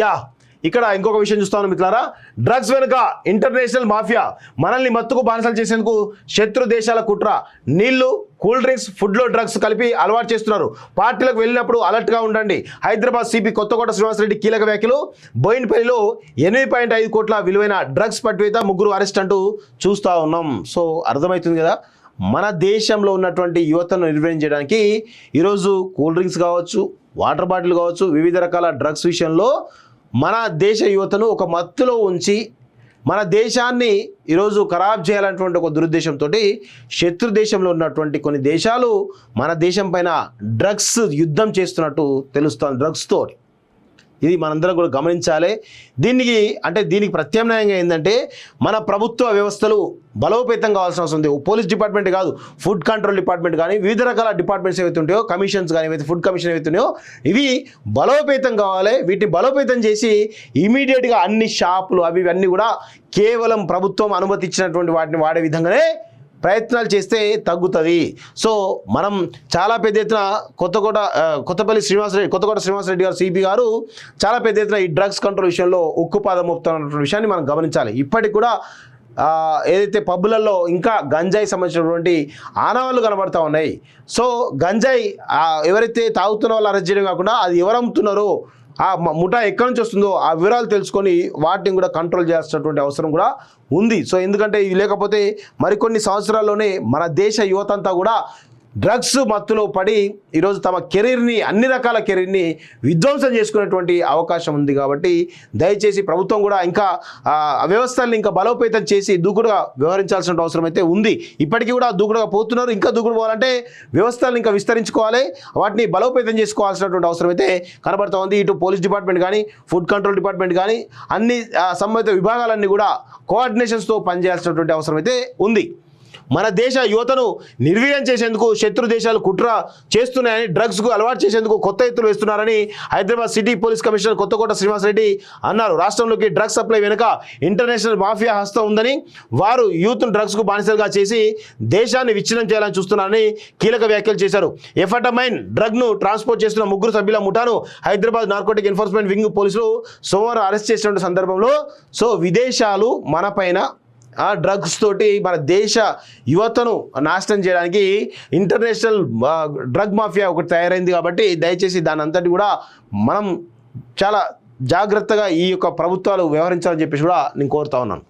Yeah ఇక్కడ ఇంకొక విషయం చూస్తాను మిత్రులారా, డ్రగ్స్ వెనుక ఇంటర్నేషనల్ మాఫియా, మనల్ని మత్తుకు బానిసలు చేసేందుకు శత్రు దేశాల కుట్ర, నీళ్లు కూల్ డ్రింక్స్ ఫుడ్లో డ్రగ్స్ కలిపి అలవాటు చేస్తున్నారు, పార్టీలకు వెళ్ళినప్పుడు అలర్ట్గా ఉండండి. హైదరాబాద్ సిపి కొత్తకోట శ్రీనివాసరెడ్డి కీలక వ్యాఖ్యలు. బోయిన్పల్లిలో 8.5 కోట్ల విలువైన డ్రగ్స్ పట్టువేత, 3 అరెస్ట్ అంటూ చూస్తూ ఉన్నాం. సో అర్థమవుతుంది కదా, మన దేశంలో ఉన్నటువంటి యువతను నిర్వహించడానికి ఈరోజు కూల్ డ్రింక్స్ కావచ్చు, వాటర్ బాటిల్ కావచ్చు, వివిధ రకాల డ్రగ్స్ విషయంలో మన దేశ యువతను ఒక మత్తులో ఉంచి మన దేశాన్ని ఈరోజు ఖరాబ్ చేయాలన్నటువంటి ఒక దురుద్దేశంతో శత్రు దేశంలో ఉన్నటువంటి కొన్ని దేశాలు మన దేశం పైన డ్రగ్స్ యుద్ధం చేస్తున్నట్టు తెలుస్తుంది, డ్రగ్స్తో. ఇది మనందరం కూడా గమనించాలి. దీనికి ప్రత్యామ్నాయంగా ఏంటంటే మన ప్రభుత్వ వ్యవస్థలు బలోపేతం కావాల్సిన అవసరం ఉంది. పోలీస్ డిపార్ట్మెంట్ కాదు, ఫుడ్ కంట్రోల్ డిపార్ట్మెంట్ కానీ వివిధ రకాల డిపార్ట్మెంట్స్ ఏవైతే ఉంటాయో, కమిషన్స్ కానీ ఏవైతే ఫుడ్ కమిషన్ ఏవైతే ఉన్నాయో ఇవి బలోపేతం కావాలి. వీటిని బలోపేతం చేసి ఇమీడియట్గా అన్ని షాపులు అవి ఇవన్నీ కూడా కేవలం ప్రభుత్వం అనుమతి ఇచ్చినటువంటి వాటిని వాడే విధంగానే ప్రయత్నాలు చేస్తే తగ్గుతుంది. సో మనం చాలా పెద్ద ఎత్తున కొత్తకోట శ్రీనివాసరెడ్డి గారు సిపి గారు చాలా పెద్ద ఎత్తున ఈ డ్రగ్స్ కంట్రోల్ విషయంలో ఉక్కుపాదం మోపుతున్న విషయాన్ని మనం గమనించాలి. ఇప్పటికి కూడా ఏదైతే పబ్బులలో ఇంకా గంజాయి సంబంధించినటువంటి ఆనవాళ్ళు కనబడతా ఉన్నాయి. సో గంజాయి ఎవరైతే తాగుతున్న వాళ్ళు అరెస్ట్ చేయడం కాకుండా అది ఎవరు అమ్ముతున్నారో, ఆ ముఠా ఎక్కడి నుంచి వస్తుందో ఆ వివరాలు తెలుసుకొని వాటిని కూడా కంట్రోల్ చేయాల్సినటువంటి అవసరం కూడా ఉంది. సో ఎందుకంటే ఇది లేకపోతే మరికొన్ని సంవత్సరాల్లోనే మన దేశ యువత అంతా కూడా డ్రగ్స్ మత్తులో పడి ఈరోజు తమ కెరీర్ని, అన్ని రకాల కెరీర్ని విధ్వంసం చేసుకునేటువంటి అవకాశం ఉంది. కాబట్టి దయచేసి ప్రభుత్వం కూడా ఇంకా వ్యవస్థల్ని ఇంకా బలోపేతం చేసి దూకుడుగా వ్యవహరించాల్సిన అవసరం అయితే ఉంది. ఇప్పటికీ కూడా దూకుడుగా పోతున్నారు. ఇంకా దూకుడు పోవాలంటే వ్యవస్థలను ఇంకా విస్తరించుకోవాలి, వాటిని బలోపేతం చేసుకోవాల్సినటువంటి అవసరం అయితే కనబడుతూ ఉంది. ఇటు పోలీస్ డిపార్ట్మెంట్ కానీ, ఫుడ్ కంట్రోల్ డిపార్ట్మెంట్ కానీ అన్ని సంబంధిత విభాగాలన్నీ కూడా కోఆర్డినేషన్స్తో పనిచేయాల్సినటువంటి అవసరం అయితే ఉంది. మన దేశ యువతను నిర్వీర్యం చేసేందుకు శత్రు దేశాలు కుట్ర చేస్తున్నాయని, డ్రగ్స్కు అలవాటు చేసేందుకు కొత్త ఎత్తులు వేస్తున్నారని Hyderabad city police commissioner Kothakota Srinivasa Reddy అన్నారు. రాష్ట్రంలోకి డ్రగ్స్ సప్లై వెనుక ఇంటర్నేషనల్ మాఫియా హస్తం ఉందని, వారు యూత్ను డ్రగ్స్కు బానిసలుగా చేసి దేశాన్ని విచ్ఛిన్నం చేయాలని చూస్తున్నారని కీలక వ్యాఖ్యలు చేశారు. ఎఫటమైన్ డ్రగ్ను ట్రాన్స్పోర్ట్ చేస్తున్న 3 సభ్యుల ముఠాను హైదరాబాద్ నార్కోటిక్ ఎన్ఫోర్స్మెంట్ వింగ్ పోలీసులు సోమవారం అరెస్ట్ చేసిన సందర్భంలో సో విదేశాలు మనపైన డ్రగ్స్ తోటి మన దేశ యువతను నాశనం చేయడానికి ఇంటర్నేషనల్ డ్రగ్ మాఫియా ఒకటి తయారైంది. కాబట్టి దయచేసి దాని అంతటి కూడా మనం చాలా జాగ్రత్తగా ఈ యొక్క ప్రభుత్వాలు వ్యవహరించాలని చెప్పేసి కూడా నేను కోరుతా ఉన్నాను.